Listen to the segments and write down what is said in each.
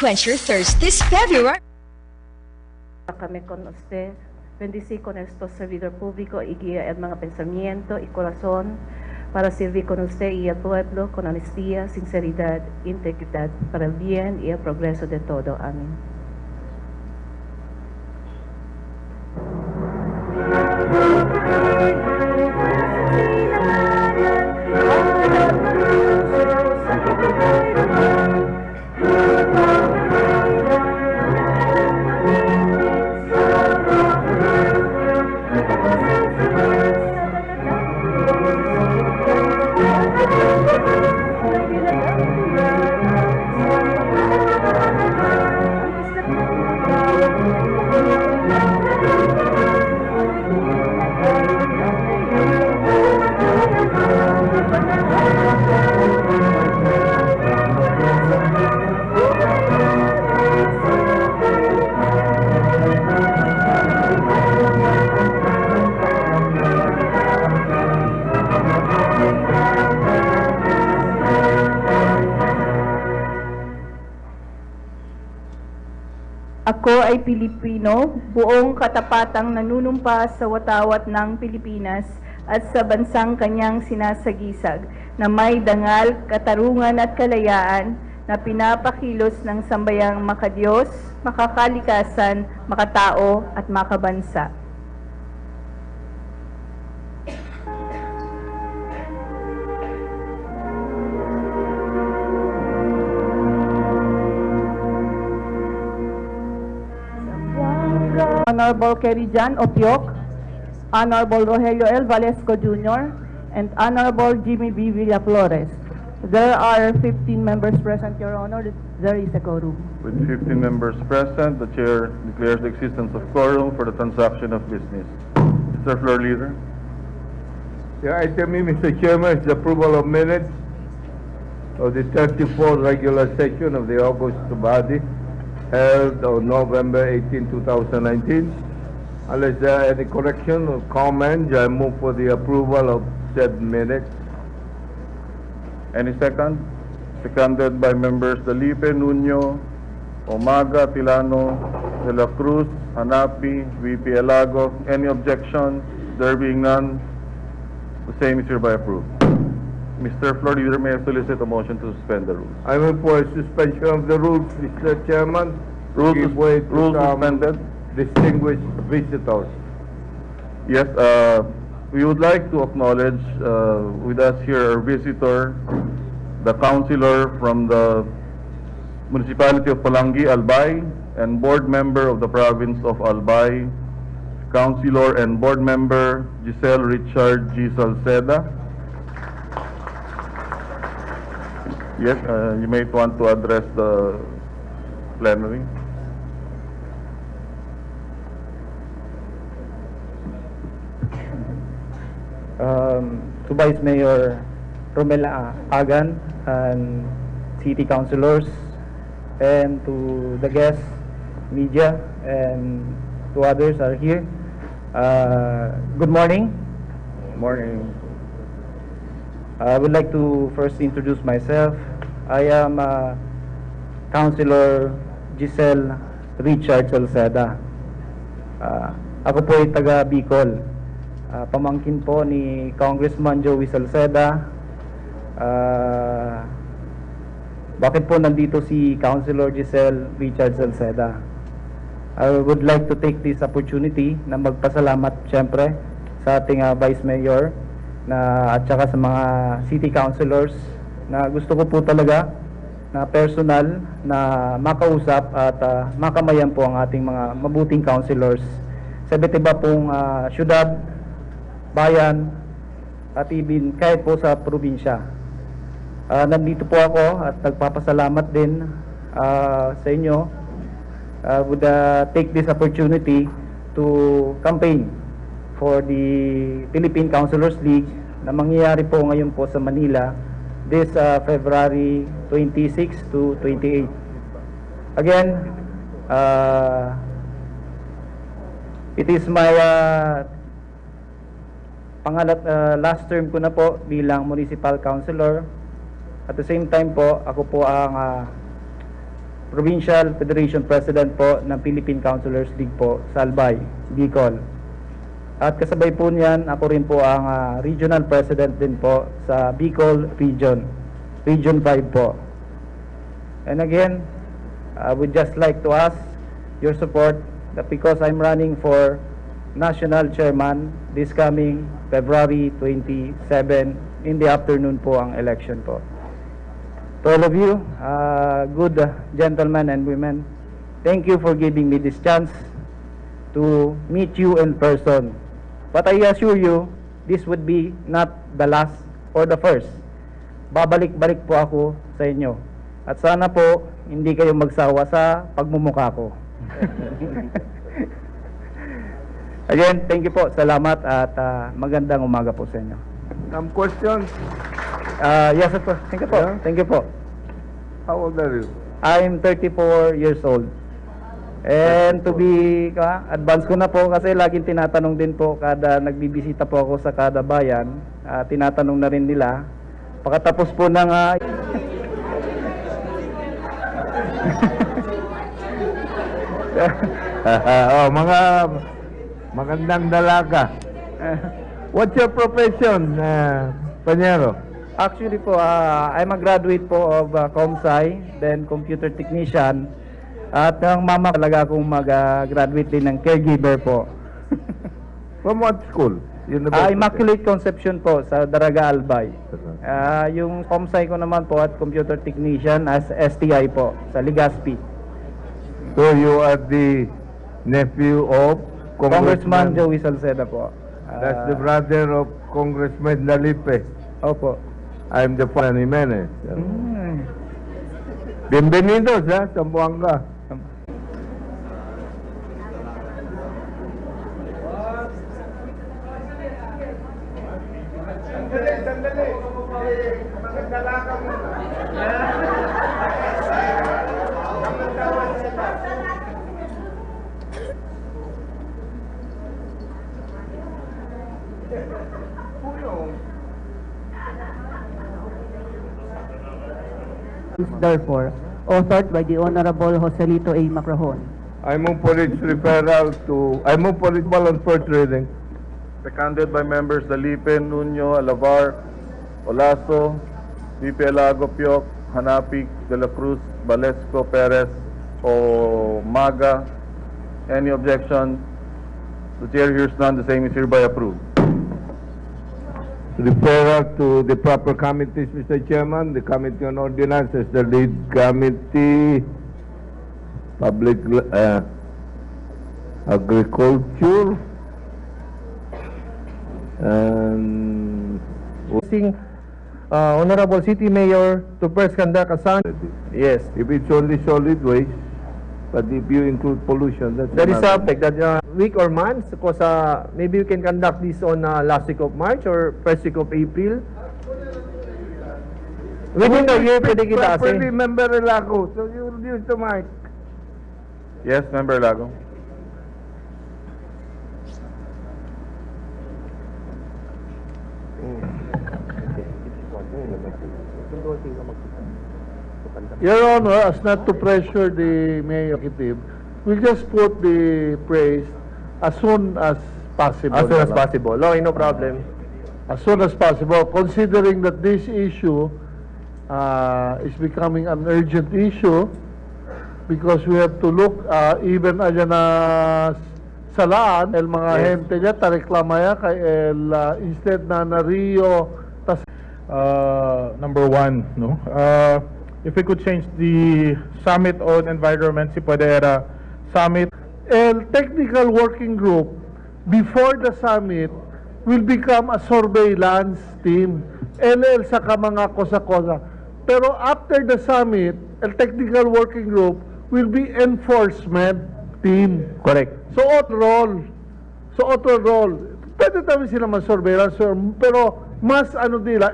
Quench your thirst this February. Kami con usted, bendecir con estos servidor público y guía el mga pensamiento y corazón para servir con usted y el pueblo con honestidad, sinceridad, integridad para el bien y el progreso de todo. Amén. Ako ay Pilipino, buong katapatang nanunumpa sa watawat ng Pilipinas at sa bansang kanyang sinasagisag, na may dangal, katarungan at kalayaan na pinapakilos ng sambayang makadiyos, makakalikasan, makatao at makabansa. Honorable Kerry Jan Opiok, Honorable Rogelio L. Valesco Jr., and Honorable Jimmy B. Villaflores. There are 15 members present, Your Honor. There is a quorum. With 15 members present, the Chair declares the existence of quorum for the transaction of business. Mr. Floor Leader. The item, Mr. Chairman, is the approval of minutes of the 34th regular session of the August body held on November 18, 2019. Unless there are any correction or comments, I move for the approval of said minutes. Any second? Seconded by members Dalipe, Nuño, Omaga, Tilano, De La Cruz, Hanapi, VP Elago. Any objection? There being none, the same is hereby approved. Mr. Floor Leader, may I solicit a motion to suspend the rules? I move for a suspension of the rules, Mr. Chairman. Rules Give way to suspended. Distinguished visitors. Yes, we would like to acknowledge with us here our visitor, the councilor from the municipality of Palangi, Albay, and board member of the province of Albay, councilor and board member Giselle Richard G. Salceda. Yes, you may want to address the plenary. To Vice Mayor Romel Agan and City Councilors, and to the guests, media, and to others are here. Good morning. Morning. I would like to first introduce myself. I am Councilor Giselle Richard Salceda. Ako po ay taga Bicol. Pamangkin po ni Congressman Joey Salceda. Bakit po nandito si Councilor Giselle Richard Salceda? I would like to take this opportunity na magpasalamat siyempre sa ating Vice Mayor at saka sa mga City Councilors na gusto ko po talaga na personal na makausap at makamayan po ang ating mga mabuting councilors sa iba't iba pong syudad, bayan, at even kahit po sa probinsya. Nandito po ako at nagpapasalamat din sa inyo. Would take this opportunity to campaign for the Philippine Councilors League na mangyayari po ngayon po sa Manila this February 26 to 28. Again, it is my last term ko na po bilang municipal councilor. At the same time po, ako po ang Provincial Federation President po ng Philippine Councilors League po sa Albay, Bicol. At kasabay po niyan, ako rin po ang Regional President din po sa Bicol Region, Region 5 po. And again, I would just like to ask your support that because I'm running for National Chairman this coming February 27 in the afternoon po ang election po. To all of you, good gentlemen and women, thank you for giving me this chance to meet you in person. But I assure you, this would be not the last or the first. Babalik-balik po ako sa inyo. At sana po, hindi kayo magsawa sa pagmumukha ko. Again, thank you po. Salamat at magandang umaga po sa inyo. Some questions? Yes, sir. Thank you po. Yeah? Thank you po. How old are you? I'm 34 years old. And to be, advance ko na po kasi laging tinatanong din po kada nagbibisita po ako sa kada bayan, tinatanong na rin nila. Pagkatapos po ng mga magandang dalaga. What's your profession, Panyero? Actually po, I'm a graduate po of ComSci, then computer technician. At ang mama talaga akong mag-graduate din ng caregiver po. From what school? University? Immaculate Conception po sa Daraga Albay. Yung ComSci ko naman po at computer technician as STI po sa Legazpi. So you are the nephew of Congressman Joey Salceda po. That's the brother of Congressman Dalipe. Opo. I'm the father ni Jimenez. Bienvenidos sa Zamboanga. Therefore, authored by the Honorable Joselito A. Macrahon. I move for its referral to, I move for its on first reading. Seconded by members Dalipe, Nuño, Alavar, Olaso, VP Alago, Piok, Hanapi, De La Cruz, Valesco, Perez, Maga. Any objection? The chair hears none. The same is hereby approved. Referral to the proper committees, Mr. Chairman. The Committee on Ordinances, the lead committee, Public Agriculture, and Honorable City Mayor to first conduct a sound. yes, if it's only solid waste, but if you include pollution, that's That is another. subject that week or months, because maybe we can conduct this on last week of March or first week of April. Within the year, pwede kita Properly, kasi. Member Relago, so you will use the mic. Yes, Member Lago. Your Honor, as not to pressure the mayor executive, we'll just put the praise as soon as possible. As soon as naman. possible. Okay, no problem. As soon as possible, considering that this issue is becoming an urgent issue because we have to look even ayan na salaan el mga Yes. hente niya tareklama ya kay el instead na Rio tas Number one, no? If we could change the summit on environment, si pwede era summit. el technical working group before the summit will become a surveillance team. LL sa mga kosa-kosa. Pero after the summit, el technical working group will be enforcement team. Correct. So, auto role. Pwede namin sila mag-surveillance, pero mas nila,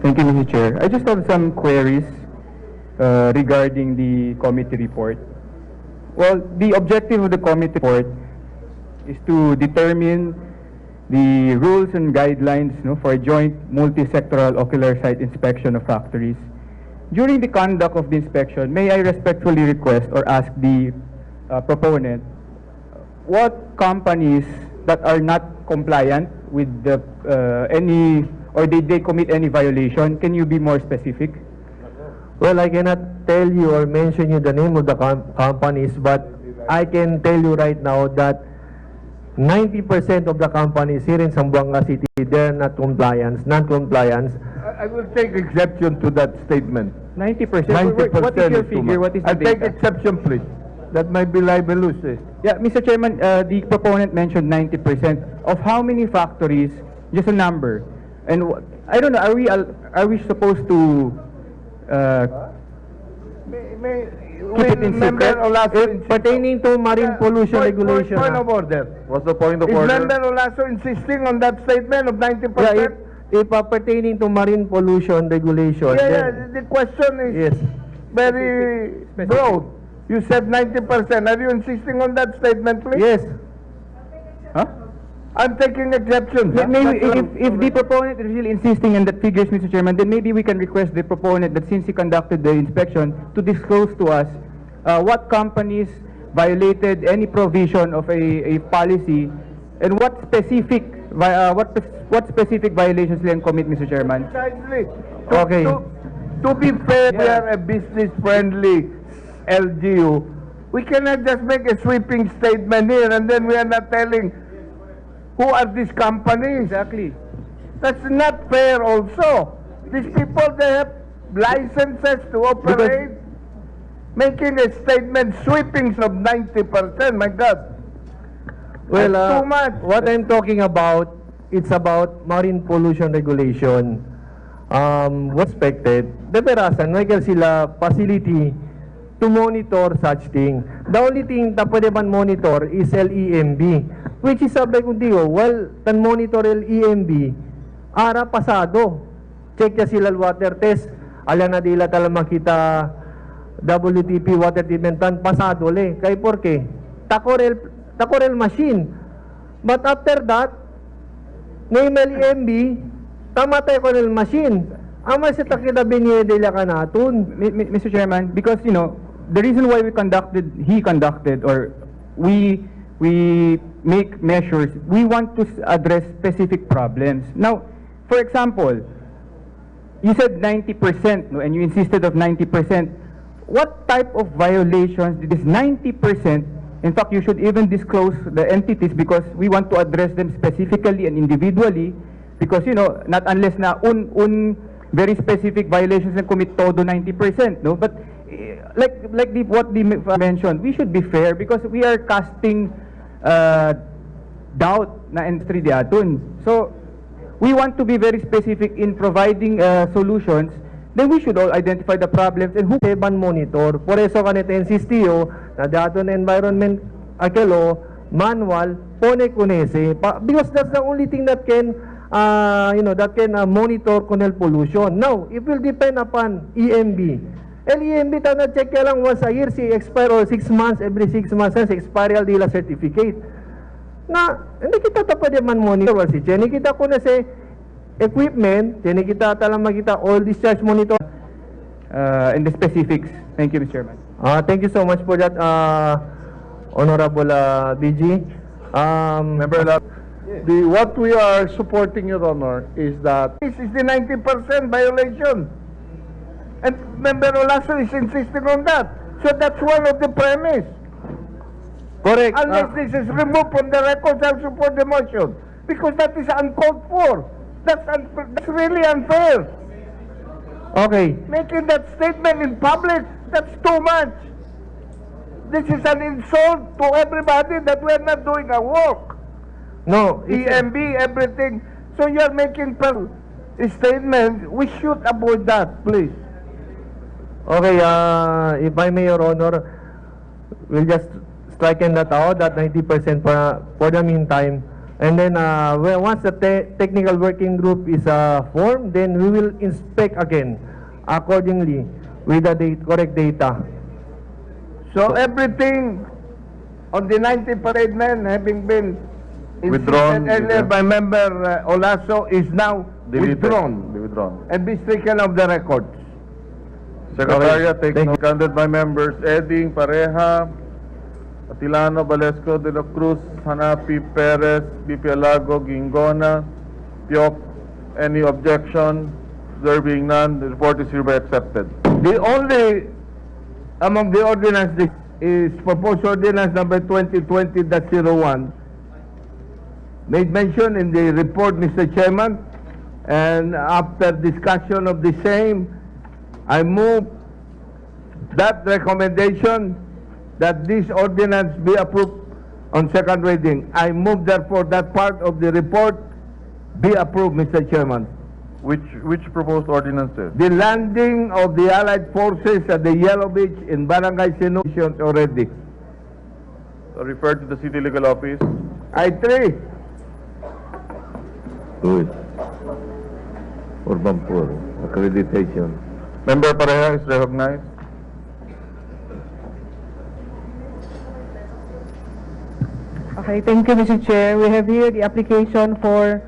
Thank you, Mr. Chair. I just have some queries regarding the committee report. Well, the objective of the committee report is to determine the rules and guidelines, no, for joint multi-sectoral ocular site inspection of factories. During the conduct of the inspection, may I respectfully request or ask the proponent what companies that are not compliant with the any, or did they commit any violation? Can you be more specific? Well, I cannot tell you or mention you the name of the companies, but I can tell you right now that 90% of the companies here in Zamboanga City, they're not non-compliance. I will take exception to that statement. 90%? 90% What is your too figure? much. What is the I'll take data? exception, please. That might be libelous. Yeah, Mr. Chairman, the proponent mentioned 90%. Of how many factories? Just a number. And I don't know, are we supposed to keep it in secret? Pertaining to marine pollution regulation. Point of order. What's the point of Is order? Member Olaso insisting on that statement of 90%? Yeah, if pertaining to marine pollution regulation. The question is Yes. very broad. You said 90%. Are you insisting on that statement, please? Yes. Huh? I'm taking exception. Maybe if the proponent is really insisting on that figures, Mr. Chairman, then maybe we can request the proponent that since he conducted the inspection to disclose to us what companies violated any provision of a policy and what specific violations they commit, Mr. Chairman. Precisely. Okay. To be fair, we are a business-friendly LGU. We cannot just make a sweeping statement here and then we are not telling who are these companies. Exactly. That's not fair also. These people, they have licenses to operate. Making a statement sweepings of 90%, my God. Well, That's too much. what I'm talking about, it's about marine pollution regulation. What's expected, deperasan, may sila facility to monitor such thing. The only thing na pwede man monitor is LEMB, which is sabi ko diyo, well, tan monitor LEMB, ara pasado. Check ya sila water test, ala na dila tala makita WTP water treatment tan pasado le. Kay porke takorel machine. But after that, ngayon LEMB, tamatay ko ng machine. Ama sa takida binye dila kanatun. Mr. Chairman, because you know the reason why he conducted, or we make measures, we want to address specific problems. Now, for example, you said 90%, no, and you insisted of 90%. What type of violations did this 90%? In fact, you should even disclose the entities because we want to address them specifically and individually. Because you know, not unless na very specific violations and commit todo 90%, no. But like what the mentioned, we should be fair because we are casting doubt na industry di atun. So we want to be very specific in providing solutions. Then we should all identify the problems and who Seban monitor. Por eso kanito insistiyo na dato na environment akelo manual pone kunese because that's the only thing that can that can monitor kunel pollution. Now, it will depend upon EMB. LEMB na check lang once a year si expire or 6 months, every 6 months sa expiral dila certificate. Na hindi kita ta pwede man monitor si Jenny kita ko na si equipment, Jenny kita talang makita all discharge monitor and the specifics. Thank you, Mr. Chairman. Thank you so much for that, Honorable BG. Member Lab. What we are supporting, Your Honor, is that This is the 90% violation. And Member Olaso is insisting on that. So that's one of the premise. Correct. Unless this is removed from the records, I'll support the motion. Because that is uncalled for. That's really unfair. Okay. Making that statement in public, that's too much. This is an insult to everybody that we're not doing our work. No. EMB, everything. So you're making a statement. We should avoid that, please. Okay, if I may, Your Honor, we'll just strike that out, that 90% for the meantime. And then once the technical working group is formed, then we will inspect again accordingly with the correct data. So everything on the 90 parade men having been Withdrawn. Earlier by Member Olaso is now Deleted. withdrawn Withdrawn. and be stricken of the records. Secretariat takes Thank note. Seconded by members Eding, Pareja, Atilano, Balesco, De La Cruz, Hanapi, Perez, BP Alago, Gingona, Piok. Any objection? There being none, the report is hereby accepted. The only among the ordinances is proposed ordinance number 2020-01, made mention in the report, Mr. Chairman, and after discussion of the same, I move that recommendation that this ordinance be approved on second reading. I move therefore that part of the report be approved, Mr. Chairman. Which proposed ordinances? The landing of the Allied forces at the Yellow Beach in Barangay Sinutions already. Referred to the City Legal Office. I3. Good. Urban Poor, accreditation. Member Pareja is recognized. Okay, thank you, Mr. Chair. We have here the application for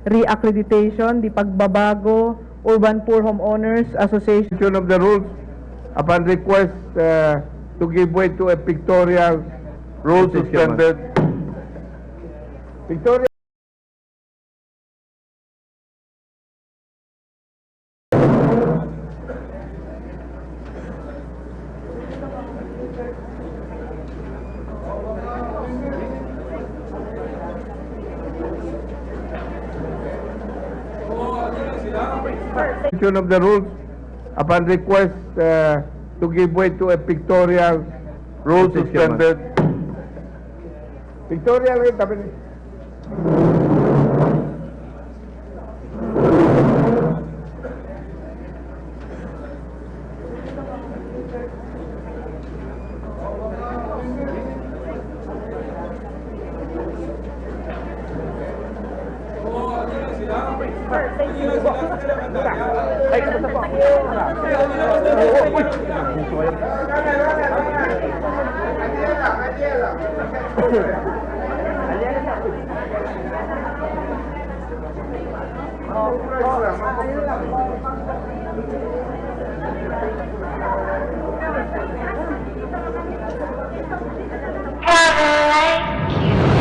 re-accreditation, the Pagbabago Urban Poor Homeowners Association. Of the rules upon request to give way to a pictorial Rules suspended. Pictorial. Of the rules upon request to give way to a pictorial Rules suspended. Pictorial wait,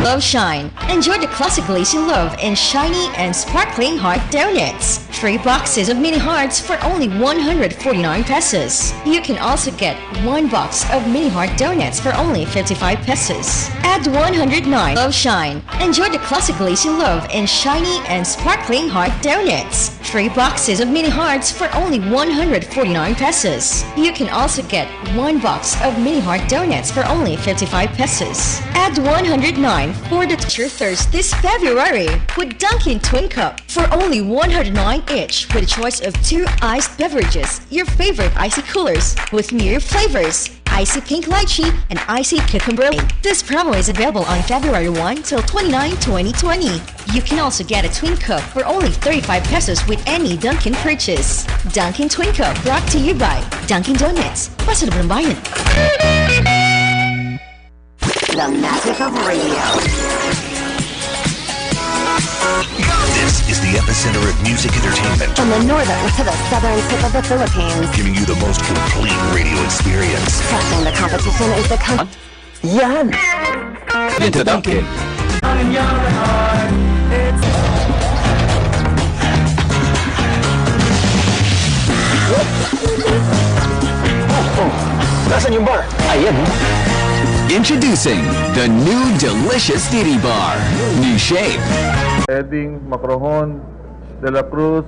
Love Shine. Enjoy the classic lacy love in shiny and sparkling heart donuts. 3 boxes of mini hearts for only 149 pesos. You can also get 1 box of mini heart donuts for only 55 pesos. Add 109 Love Shine. Enjoy the classic lacy love in shiny and sparkling heart donuts. 3 boxes of mini hearts for only 149 pesos. You can also get 1 box of mini heart donuts for only 55 pesos. Add 109 for the Teacher Thirst this February with Dunkin' Twin Cup for only 109 each with a choice of 2 iced beverages, your favorite icy coolers with new flavors, icy pink lychee and icy cucumber. This promo is available on February 1 till 29, 2020. You can also get a Twin Cup for only 35 pesos with any Dunkin' purchase. Dunkin' Twin Cup brought to you by Dunkin' Donuts. Pasalubong ng bayan. The magic of radio. This is the epicenter of music entertainment. From the northern to the southern tip of the Philippines. Giving you the most complete radio experience. Cracking the competition is the Yan! Into Dunkin'. Nasaan yung bar? Ayan. Introducing the new delicious Diddy Bar. New shape. Eding, Macrohon, De La Cruz,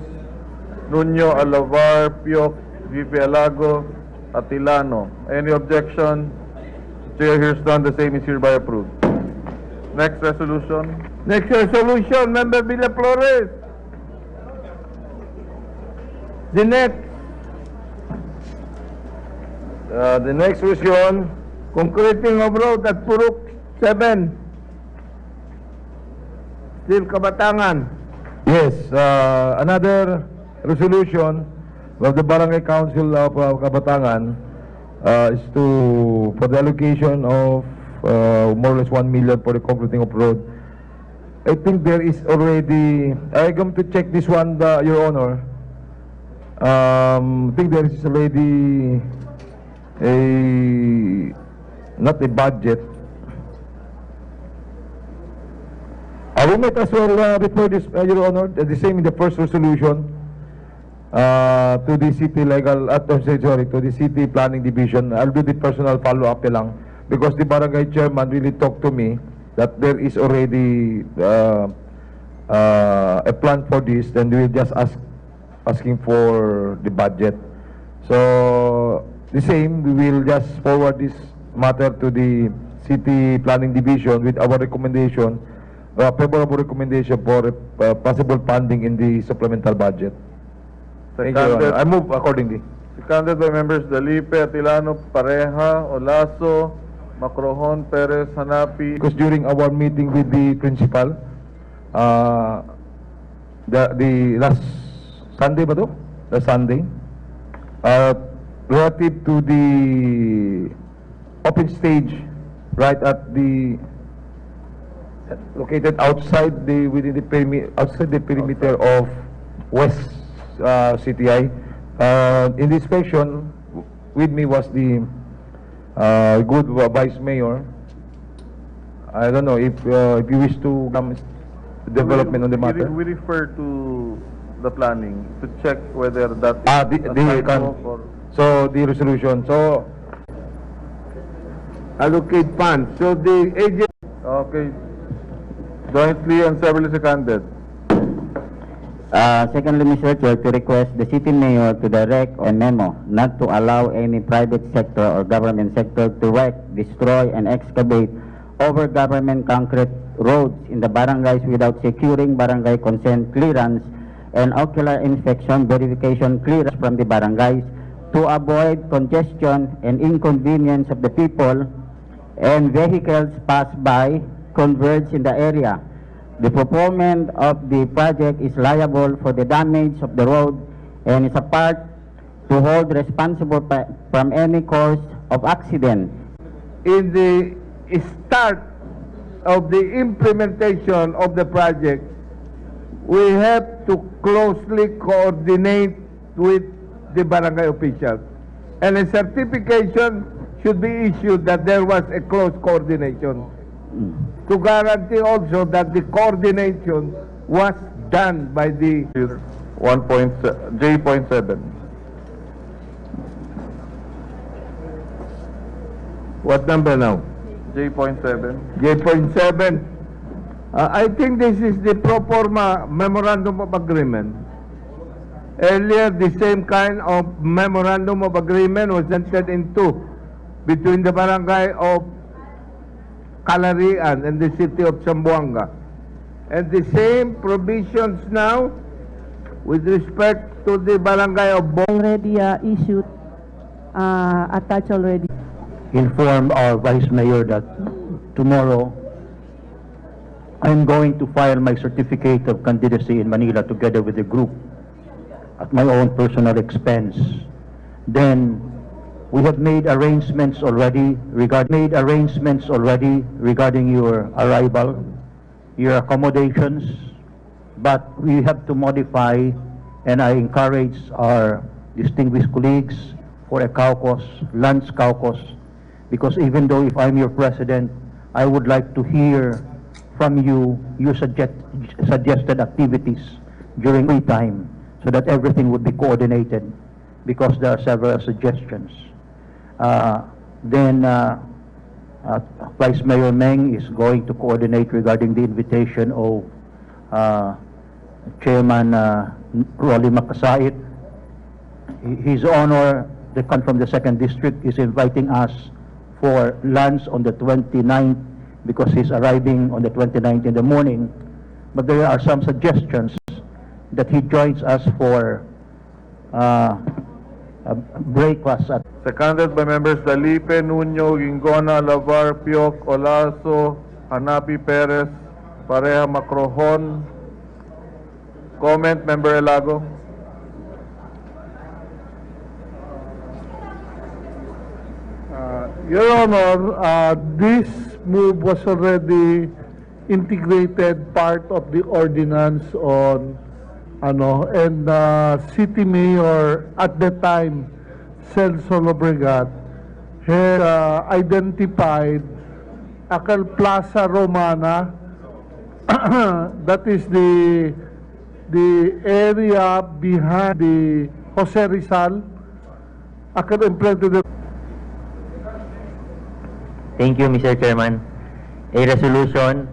Nuño, Alavar, Piok, VP Alago, Atilano. Any objection? Chair hears none. The same is hereby approved. Next resolution. Next resolution, Member Villa Flores. The next resolution, concreting of road at Purok 7. Still Kabatangan. Yes, another resolution of the Barangay Council of Kabatangan is for the allocation of more or less 1 million for the concreting of road I think there is already, I'm going to check this one, Your Honor. I think there is already not a budget. We might as well refer this, Your Honor, the same in the first resolution to the city legal, to the city planning division. I'll do the personal follow-up lang because the barangay chairman really talked to me that there is already a plan for this, then we'll just asking for the budget. So the same, we will just forward this matter to the city planning division with our recommendation, favorable recommendation for possible funding in the supplemental budget. Thank you, Your Honor. I move accordingly. Seconded by members Dalipe, Atilano, Pareja, Olaso, Macrohon, Perez, Hanapi. Because during our meeting with the principal, the last Sunday ba to? Last Sunday, relative to the open stage right at the located outside the within the perimeter of West CTI. In the inspection with me was the good Vice Mayor. I don't know if you wish to come development on the matter. We refer to the planning to check whether that so the resolution. So allocate funds. So the agent. Okay. Jointly and severally seconded. Secondly, Mr. Chair, to request the city mayor to direct a memo not to allow any private sector or government sector to wreck, destroy, and excavate over government concrete roads in the barangays without securing barangay consent clearance and ocular inspection verification clearance from the barangays to avoid congestion and inconvenience of the people and vehicles pass by, converge in the area. The proponent of the project is liable for the damage of the road and is a part to hold responsible from any cause of accident. In the start of the implementation of the project, we have to closely coordinate with the barangay officials. And a certification should be issued that there was a close coordination. To guarantee also that the coordination was done by the J.7. What number now? J.7. J.7. I think this is the pro forma memorandum of agreement. Earlier, the same kind of memorandum of agreement was entered into between the barangay of Calarian and the city of Zamboanga. And the same provisions now with respect to the barangay of Already issued, attached already. Inform our Vice Mayor that tomorrow I'm going to file my certificate of candidacy in Manila together with the group at my own personal expense. Then we have made arrangements already regarding your arrival, your accommodations, but we have to modify, and I encourage our distinguished colleagues for a caucus, lunch caucus, because even though if I'm your president, I would like to hear from you your suggested activities during free time so that everything would be coordinated, because there are several suggestions. Then Vice Mayor Meng is going to coordinate regarding the invitation of Chairman Rolly Makasait. His Honor, the come from the 2nd District, is inviting us for lunch on the 29th because he's arriving on the 29th in the morning. But there are some suggestions that he joins us for breakfast at Seconded by members Dalipe, Nuño, Gingona, Lavar, Piok, Olaso, Hanapi, Perez, Pareja, Macrohon. Comment, Member Elago. Your Honor, this move was already integrated part of the ordinance on and city mayor at the time, Celso Lobregat, had identified Acal Plaza Romana, that is the area behind the Jose Rizal. Acal implemented. Thank you, Mr. Chairman. A resolution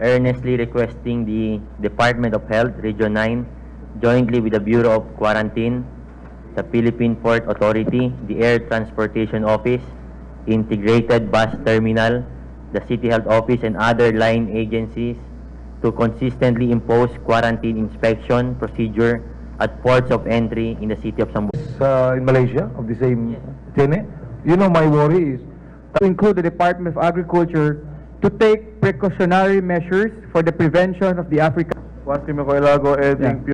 earnestly requesting the Department of Health, Region 9, jointly with the Bureau of Quarantine, the Philippine Port Authority, the Air Transportation Office, Integrated Bus Terminal, the City Health Office, and other line agencies to consistently impose quarantine inspection procedure at ports of entry in the city of Zamboanga. In Malaysia, of the same chain. You know, my worry is to include the Department of Agriculture to take precautionary measures for the prevention of the African. Juan Timo Coelago, Edwin